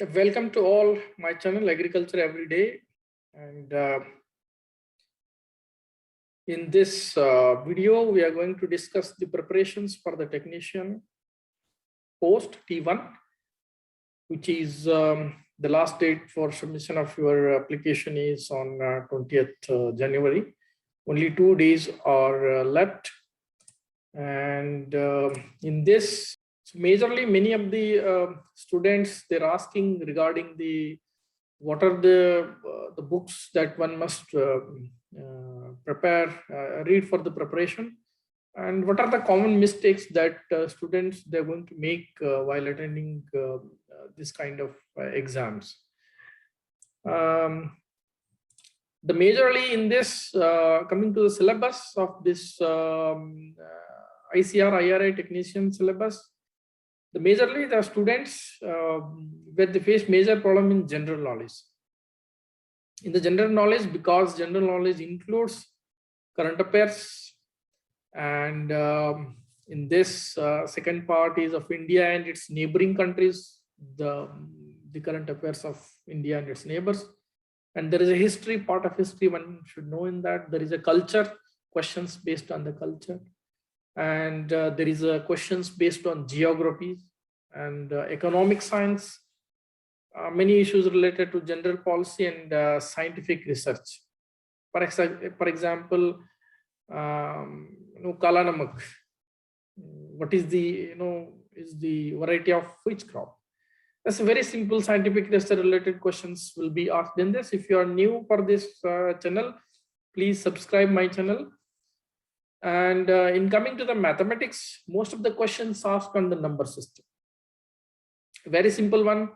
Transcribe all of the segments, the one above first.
Welcome to all my channel Agriculture Every Day, and in this video we are going to discuss the preparations for the technician post T1, which is the last date for submission of your application is on 20th January. Only 2 days are left, and in this, so majorly many of the students, they're asking regarding what are the books that one must read for the preparation, and what are the common mistakes that students they're going to make while attending this kind of exams. The majorly in this coming to the syllabus of this ICAR-IRA technician syllabus, the majorly the students where they face major problem in general knowledge. In the general knowledge, because general knowledge includes current affairs, and in this second part is of India and its neighboring countries, the current affairs of India and its neighbors. And there is a history, part of history one should know in that. There is a culture, questions based on the culture. And there is a questions based on geographies and economic science, many issues related to general policy and scientific research. For example, Kala Namak, what is the variety of which crop? That's a very simple scientific research related questions will be asked in this. If you are new for this channel, please subscribe my channel. And in coming to the mathematics, most of the questions asked on the number system. Very simple one.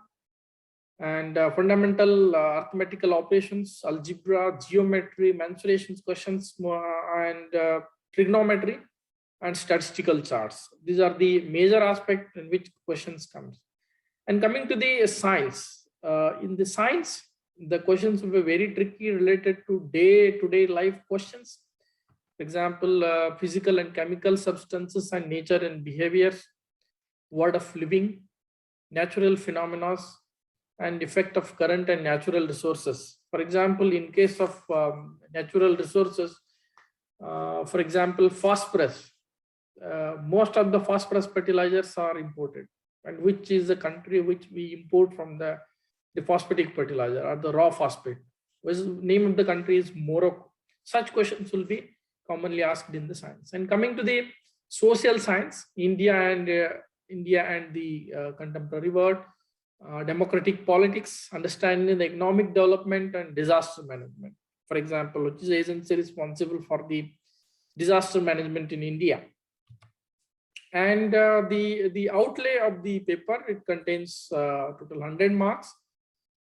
And fundamental arithmetical operations, algebra, geometry, mensurations questions, and trigonometry and statistical charts. These are the major aspects in which questions comes. And coming to the science, in the science, the questions will be very tricky related to day-to-day life questions. For example, physical and chemical substances and nature and behavior, word of living, natural phenomena, and effect of current and natural resources. For example, in case of natural resources, for example, phosphorus, most of the phosphorus fertilizers are imported, and which is the country which we import from the phosphatic fertilizer or the raw phosphate, which name of the country is Morocco. Such questions will be commonly asked in the science. And coming to the social science, India and the contemporary world, democratic politics, understanding the economic development and disaster management. For example, which is the agency responsible for the disaster management in India. And the outlay of the paper, it contains total 100 marks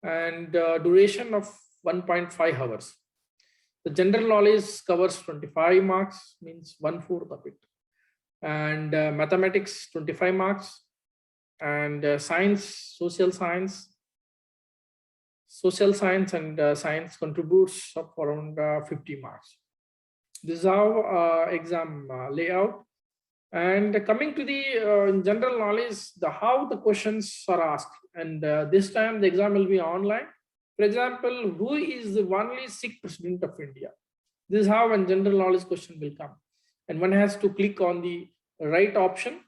and duration of 1.5 hours. The general knowledge covers 25 marks, means 1/4 of it. And mathematics, 25 marks. And science, social science and science contributes up around 50 marks. This is how exam layout. And coming to the general knowledge, how the questions are asked. And this time the exam will be online. For example, who is the only Sikh president of India? This is how one general knowledge question will come. And one has to click on the right option.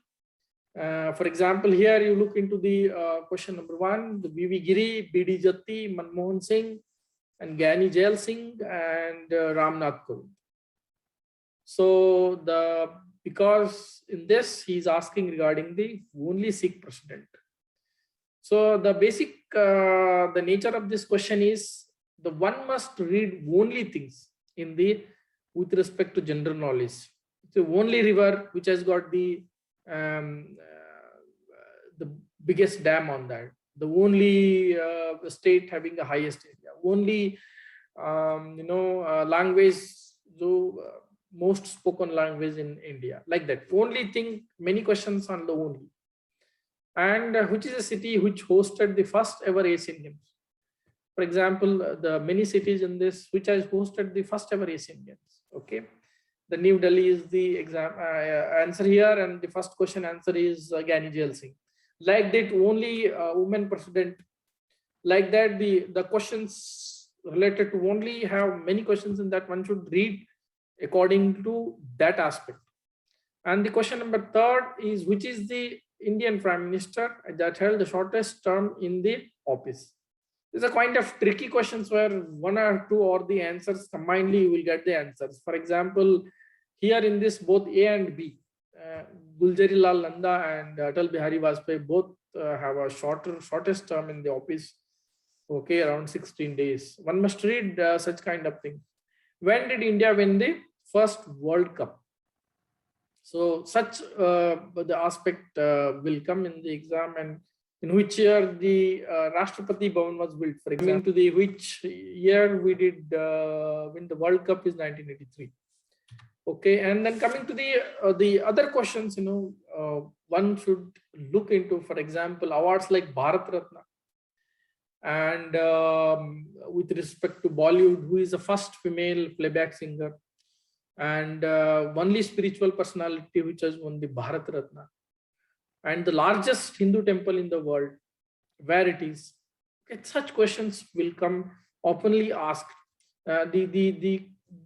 For example, here you look into the question number 1, the B.V. Giri, B.D. Jatti, Manmohan Singh, and Gyani Jail Singh, and Ramnath Kovind. So because in this he is asking regarding the only Sikh president. So the basic the nature of this question is the one must read only things in with respect to general knowledge. It's the only river which has got the biggest dam on that, the only state having the highest area, only language, most spoken language in India, like that. Only thing, many questions on the only. And which is a city which hosted the first ever Asian Games. For example, the many cities in this which has hosted the first ever Asian Games. Okay, the New Delhi is the exam answer here, and the first question answer is Gyani Jail Singh. Like that, only women president Like that, the questions related to only have many questions in that, one should read according to that aspect. And the question number third is, which is the Indian Prime Minister that held the shortest term in the office? These are kind of tricky questions where one or two or the answers combinedly you will get the answers. For example, here in this both A and B, Gulzari Lal Nanda and Atal Bihari Vajpayee both have a shortest term in the office. Okay, around 16 days. One must read such kind of thing. When did India win the first World Cup? So such the aspect will come in the exam, and in which year the Rashtrapati Bhavan was built. For example, to the which year we did win the World Cup is 1983. Okay, and then coming to the other questions, one should look into, for example, awards like Bharat Ratna, and with respect to Bollywood, who is the first female playback singer, and only spiritual personality which has won the Bharat Ratna, and the largest Hindu temple in the world, where it is. Okay, such questions will come openly asked.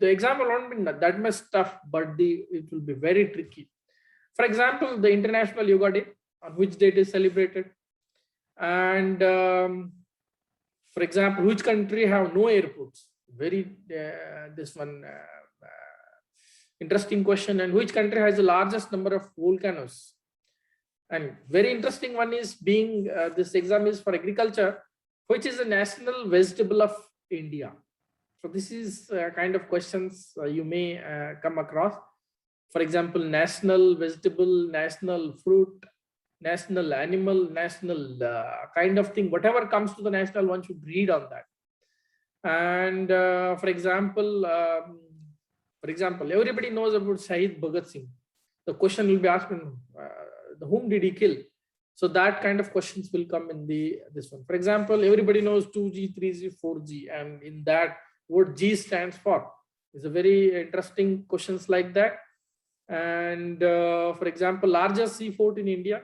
The exam will not be that much tough, but it will be very tricky. For example, the International Yoga Day, on which date is celebrated, and for example, which country have no airports? Very this one interesting question. And which country has the largest number of volcanoes? And very interesting one is being this exam is for agriculture, which is the national vegetable of India. So this is kind of questions you may come across. For example, national vegetable, national fruit, national animal, national kind of thing. Whatever comes to the national, one should read on that. And for example, everybody knows about Shahid Bhagat Singh. The question will be asked, whom did he kill? So that kind of questions will come in this one. For example, everybody knows 2G, 3G, 4G, and in that, what G stands for. It's a very interesting questions like that. And for example, largest seaport in India,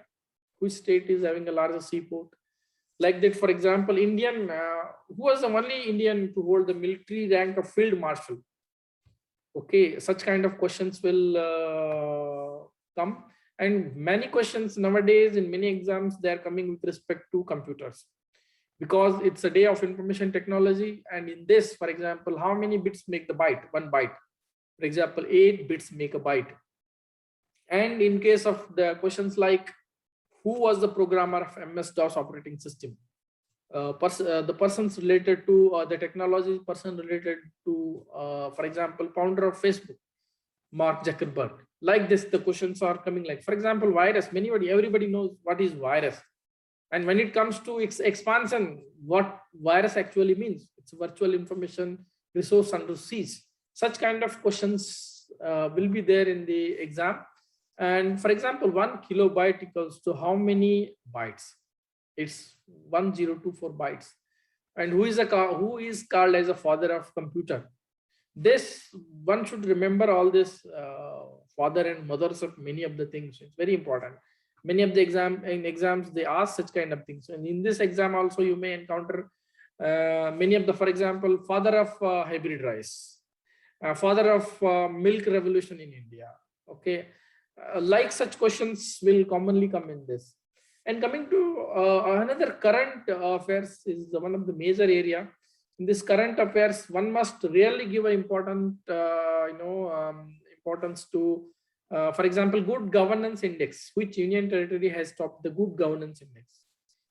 which state is having a largest seaport? Like that, for example, Indian, who was the only Indian to hold the military rank of Field Marshal? Okay, such kind of questions will come. And many questions nowadays in many exams, they are coming with respect to computers, because it's a day of information technology. And in this, for example, how many bits make the byte? 1 byte. For example, 8 bits make a byte. And in case of the questions like, who was the programmer of MS-DOS operating system? The persons related to the technology, person related to, for example, founder of Facebook, Mark Zuckerberg. Like this, the questions are coming like, for example, virus. Everybody knows what is virus. And when it comes to its expansion, what virus actually means? It's virtual information resource under siege. Such kind of questions will be there in the exam. And for example, 1 kilobyte equals to how many bytes? It's 1024 bytes. And who is called as a father of computer? This one should remember all this father and mothers of many of the things. It's very important. Many of the exams they ask such kind of things, and in this exam also you may encounter many of the, for example, father of hybrid rice, father of milk revolution in India. Okay, like such questions will commonly come in this. And coming to another current affairs is one of the major area. In this current affairs, one must really give an important importance to, for example, good governance index. Which union territory has topped the good governance index?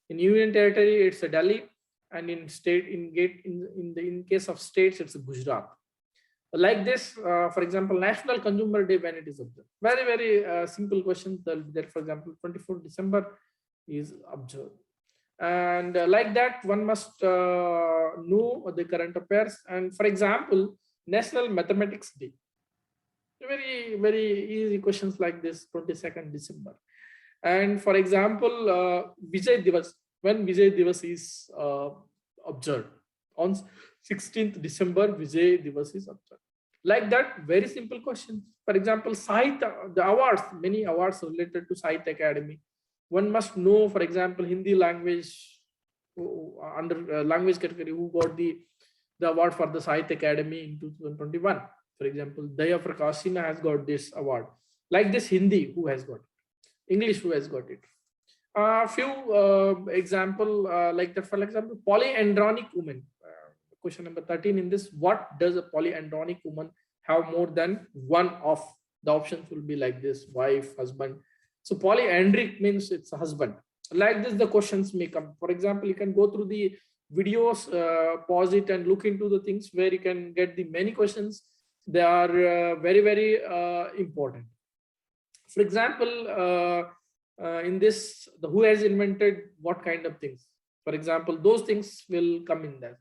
In union territory, it's a Delhi, and in state, in case of states, it's a Gujarat. Like this, for example, National Consumer Day, when it is observed. Very, very simple questions. There, for example, 24th December is observed. And like that, one must know the current affairs. And for example, National Mathematics Day. Very, very easy questions like this, 22nd December. And for example, Vijay Divas, when Vijay Divas is observed. On 16th December, Vijay Divas is observed. Like that, very simple questions. For example, Sahitya, the awards, many awards related to Sahitya Academy. One must know, for example, Hindi language under language category who got the award for the Sahitya Academy in 2021. For example, Daya Prakashina has got this award. Like this, Hindi who has got it, English who has got it. Few example like that. For example, polyandronic woman. Question number 13 in this: what does a polyandronic woman have more than one of? The options will be like this: wife, husband. So polyandric means it's a husband. Like this, the questions may come. For example, you can go through the videos, pause it and look into the things where you can get the many questions. They are very, very important. For example, in this, the who has invented what kind of things. For example, those things will come in there.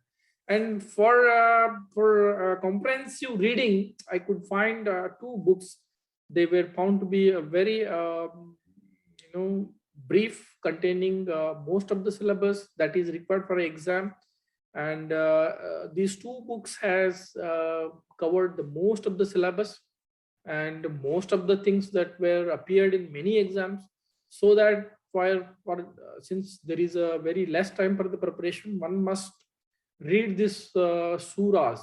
And for comprehensive reading, I could find two books. They were found to be a very brief, containing most of the syllabus that is required for an exam. And these two books has covered the most of the syllabus and most of the things that were appeared in many exams. So that since there is a very less time for the preparation, one must read this Suras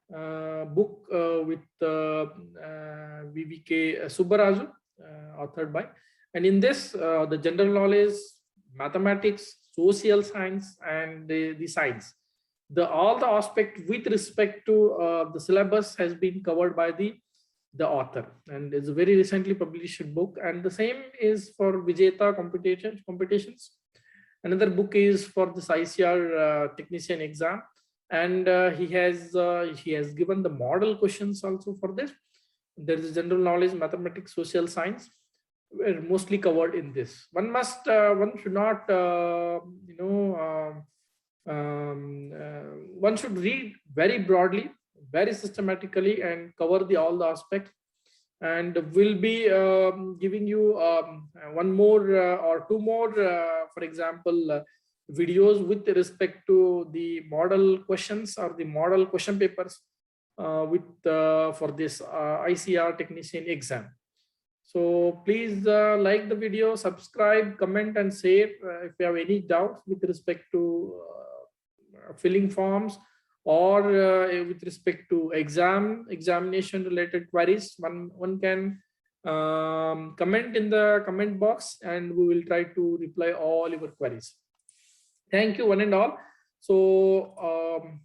book with VVK Subbaraju, authored by. And in this, the general knowledge, mathematics, social science, and the science, all the aspect with respect to the syllabus has been covered by the author, and it's a very recently published book. And the same is for Vijeta competitions. Another book is for this ICAR technician exam, and he has given the model questions also for this. There is general knowledge, mathematics, social science, were mostly covered in this. One should not one should read very broadly, very systematically, and cover all the aspects. And we'll be giving you one more or two more, for example, videos with respect to the model questions or the model question papers for this ICAR technician exam. So please like the video, subscribe, comment, and share if you have any doubts with respect to filling forms or with respect to examination related queries. One can comment in the comment box, and we will try to reply all your queries. Thank you one and all. So